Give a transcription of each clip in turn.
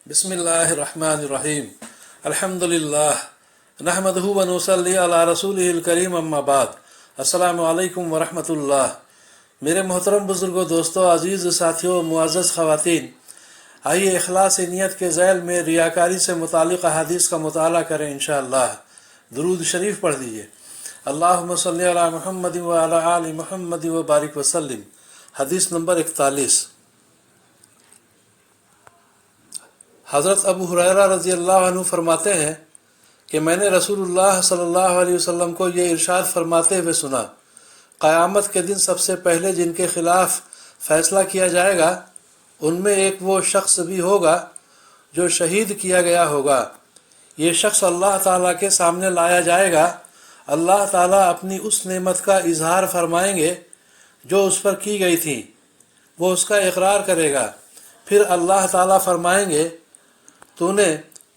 बिस्मिल्लाहिर्रहमानिर्रहीम अल्हम्दुलिल्लाह नहमदुहु व नुसल्ली अला रसूलिहिल करीम अम्मा बाद। अस्सलामु अलैकुम व रहमतुल्लाह। मेरे मोहतरम बुजुर्गों, दोस्तों, अजीज़ साथियों, मुअज़्ज़ज़ ख़वातीन, आइए इखलास नियत के ज़ैल में रियाकारी से मुतालिक अहादीस का मुताला करें इंशाअल्लाह। दुरूद शरीफ पढ़ लीजिए। अल्लाहुम्मा सल्ली अला मुहम्मद व अला आलि मुहम्मद व बारिक वसल्लिम। हदीस नंबर 41। हज़रत अबू हुरैरा रज़ी अल्लाह अन्हु फरमाते हैं कि मैंने रसूलुल्लाह सल्लल्लाहु अलैहि वसल्लम को ये इरशाद फरमाते हुए सुना, क़यामत के दिन सबसे पहले जिनके ख़िलाफ़ फ़ैसला किया जाएगा उनमें एक वो शख्स भी होगा जो शहीद किया गया होगा। ये शख्स अल्लाह ताला के सामने लाया जाएगा। अल्लाह ताला अपनी उस नेमत का इजहार फरमाएंगे जो उस पर की गई थी। वो उसका इकरार करेगा। फिर अल्लाह ताला फरमाएंगे, तूने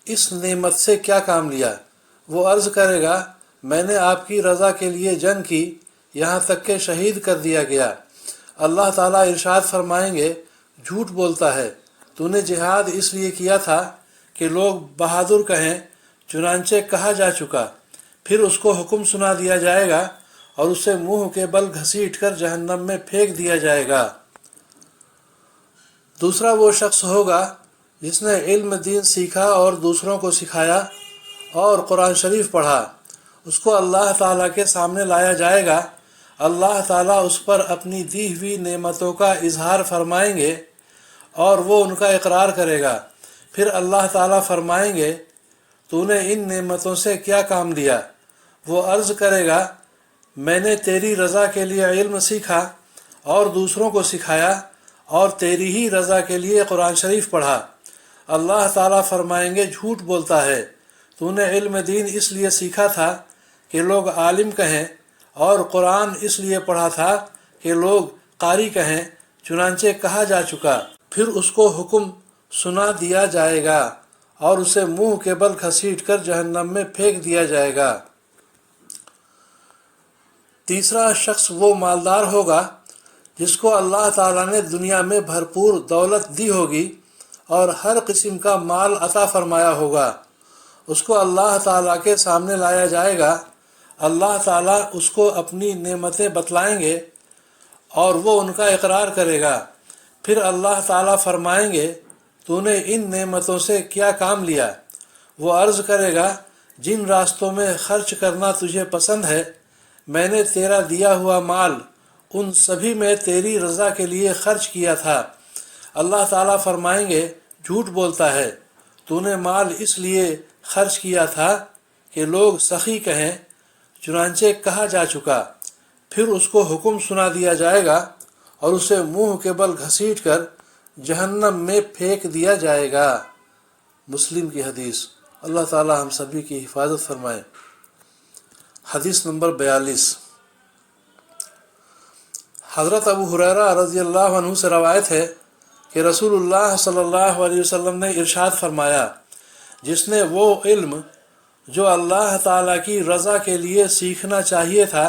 इस नेमत से क्या काम लिया? वो अर्ज़ करेगा, मैंने आपकी रज़ा के लिए जंग की, यहाँ तक के शहीद कर दिया गया। अल्लाह ताला इरशाद फरमाएंगे, झूठ बोलता है, तूने जिहाद इसलिए किया था कि लोग बहादुर कहें, चुनांचे कहा जा चुका। फिर उसको हुक्म सुना दिया जाएगा और उसे मुंह के बल घसीट कर जहन्नम में फेंक दिया जाएगा। दूसरा वो शख्स होगा जिसने इल्म दीन सीखा और दूसरों को सिखाया और कुरान शरीफ पढ़ा। उसको अल्लाह ताला के सामने लाया जाएगा। अल्लाह ताला उस पर अपनी दी हुई नेमतों का इजहार फरमाएंगे और वो उनका इकरार करेगा। फिर अल्लाह ताला फरमाएंगे, तूने इन नेमतों से क्या काम लिया? वो अर्ज़ करेगा, मैंने तेरी रज़ा के लिए इल्म सीखा और दूसरों को सिखाया और तेरी ही रज़ा के लिए कुरान शरीफ पढ़ा। अल्लाह ताला फरमाएंगे, झूठ बोलता है, तूने इल्म दीन इसलिए सीखा था कि लोग आलिम कहें और कुरान इसलिए पढ़ा था कि लोग कारी कहें, चुनांचे कहा जा चुका। फिर उसको हुक्म सुना दिया जाएगा और उसे मुंह के बल घसीट कर जहन्नम में फेंक दिया जाएगा। तीसरा शख्स वो मालदार होगा जिसको अल्लाह ताला ने दुनिया में भरपूर दौलत दी होगी और हर किस्म का माल अता फरमाया होगा। उसको अल्लाह ताला के सामने लाया जाएगा। अल्लाह ताला उसको अपनी नेमतें बतलाएंगे और वो उनका इकरार करेगा। फिर अल्लाह ताला फरमाएंगे, तूने इन नेमतों से क्या काम लिया? वो अर्ज़ करेगा, जिन रास्तों में खर्च करना तुझे पसंद है, मैंने तेरा दिया हुआ माल उन सभी में तेरी रज़ा के लिए खर्च किया था। अल्लाह ताला फरमाएंगे, झूठ बोलता है, तूने माल इसलिए खर्च किया था कि लोग सखी कहें, चुनांचे कहा जा चुका। फिर उसको हुक्म सुना दिया जाएगा और उसे मुंह के बल घसीट कर जहन्नम में फेंक दिया जाएगा। मुस्लिम की हदीस। अल्लाह ताला हम सभी की हिफाजत फरमाए। हदीस नंबर 42। हज़रत अबू हुरैरा रज़ी अल्लाह अन्हु से रवायत है कि रसूलुल्लाह सल्लल्लाहु अलैहि वसल्लम ने इरशाद फरमाया, जिसने वो इल्म जो अल्लाह ताला की रज़ा के लिए सीखना चाहिए था,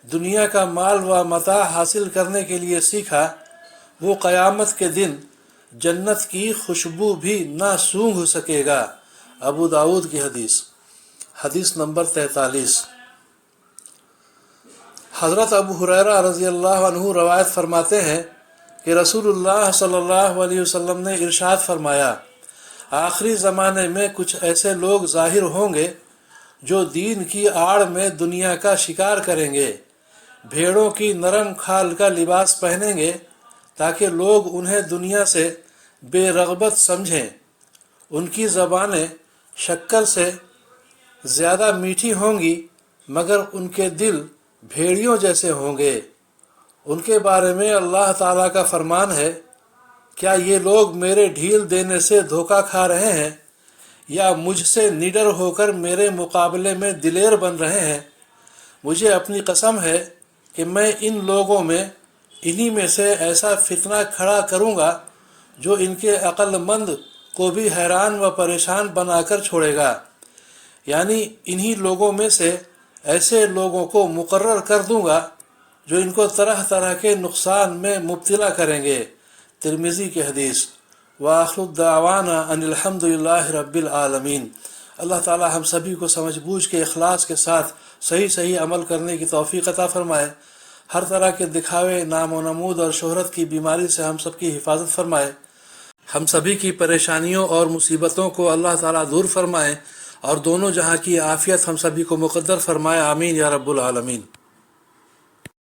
दुनिया का माल व मता हासिल करने के लिए सीखा, वो क़यामत के दिन जन्नत की खुशबू भी ना सूंघ सकेगा। अबू दाऊद की हदीस। हदीस नंबर 43। हज़रत अबू हुरैरा रज़ी अल्लाह अन्हु रवायत फरमाते हैं कि रसूलुल्लाह सल्लल्लाहु अलैहि वसल्लम ने इरशाद फरमाया, आखिरी ज़माने में कुछ ऐसे लोग ज़ाहिर होंगे जो दीन की आड़ में दुनिया का शिकार करेंगे, भेड़ों की नरम खाल का लिबास पहनेंगे ताकि लोग उन्हें दुनिया से बेरग़बत समझें। उनकी ज़बानें शक्कर से ज़्यादा मीठी होंगी मगर उनके दिल भेड़ियों जैसे होंगे। उनके बारे में अल्लाह ताला का फरमान है, क्या ये लोग मेरे ढील देने से धोखा खा रहे हैं या मुझसे निडर होकर मेरे मुकाबले में दिलेर बन रहे हैं? मुझे अपनी कसम है कि मैं इन लोगों में इन्हीं में से ऐसा फितना खड़ा करूँगा जो इनके अक्लमंद को भी हैरान व परेशान बनाकर छोड़ेगा। यानी इन्हीं लोगों में से ऐसे लोगों को मुकर्रर कर दूँगा जो इनको तरह तरह के नुकसान में मुब्तला करेंगे। तिरमिज़ी की हदीस। وآخر الدعوانا ان الحمد للہ رب العالمین۔ اللہ تعالی ہم سبھی کو سمجھ بوجھ کے اخلاص کے ساتھ صحیح عمل کرنے کی توفیق عطا فرمائے، ہر طرح کے دکھاوے، نام و نمود اور شہرت کی بیماری سے ہم سب کی حفاظت فرمائے، ہم سبھی کی پریشانیوں اور مصیبتوں کو اللہ تعالیٰ دور فرمائے، اور دونوں جہاں کی عافیت ہم سبھی کو مقدر فرمائے، آمین یا رب العالمین۔